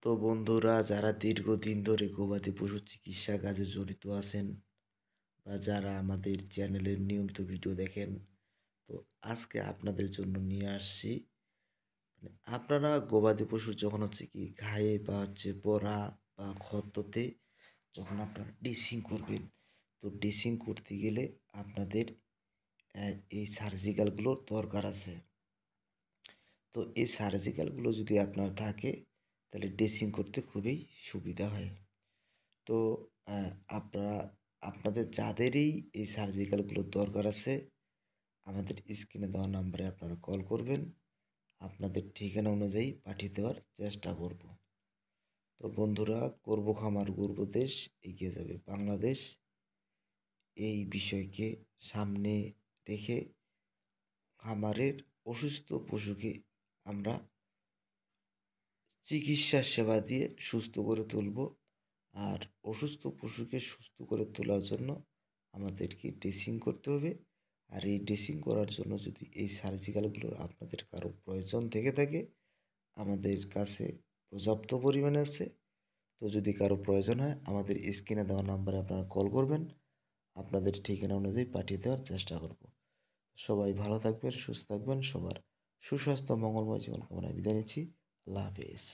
তো বন্ধুরা, যারা দীর্ঘদিন ধরে গবাদি পশুর চিকিৎসা কাজে জড়িত আছেন বা যারা আমাদের চ্যানেলের নিয়মিত ভিডিও দেখেন, তো আজকে আপনাদের জন্য নিয়ে আসছি আপনারা গবাদি পশু যখন ঘায়ে বা পড়া বা ক্ষততে যখন আপনারা ড্রেসিং করবেন, তো ড্রেসিং করতে গেলে আপনাদের এই সার্জিক্যালগুলোর দরকার আছে। তো এই সার্জিক্যালগুলো যদি আপনার থাকে তাহলে ড্রেসিং করতে খুবই সুবিধা হয়। তো আপনারা আপনাদের যাদেরই এই সার্জিক্যালগুলোর দরকার আছে, আমাদের স্ক্রিনে দেওয়া নাম্বারে আপনারা কল করবেন। আপনাদের ঠিকানা অনুযায়ী পাঠিয়ে দেওয়ার চেষ্টা করব। তো বন্ধুরা, করব খামার গর্ব দেশ, এগিয়ে যাবে বাংলাদেশ। এই বিষয়কে সামনে রেখে খামারের অসুস্থ পশুকে আমরা চিকিৎসা সেবা দিয়ে সুস্থ করে তুলব। আর অসুস্থ পশুকে সুস্থ করে তোলার জন্য আমাদেরকে ড্রেসিং করতে হবে। আর এই ড্রেসিং করার জন্য যদি এই সার্জিক্যালগুলোর আপনাদের কারো প্রয়োজন থেকে থাকে, আমাদের কাছে পর্যাপ্ত পরিমাণে আছে। তো যদি কারো প্রয়োজন হয়, আমাদের স্ক্রিনে দেওয়া নাম্বারে আপনারা কল করবেন। আপনাদের ঠিকানা অনুযায়ী পাঠিয়ে দেওয়ার চেষ্টা করব। সবাই ভালো থাকবেন, সুস্থ থাকবেন। সবার সুস্বাস্থ্য মঙ্গলময় জীবন কামনায় বিদায় নিচ্ছি। আল্লাহ হাফেজ।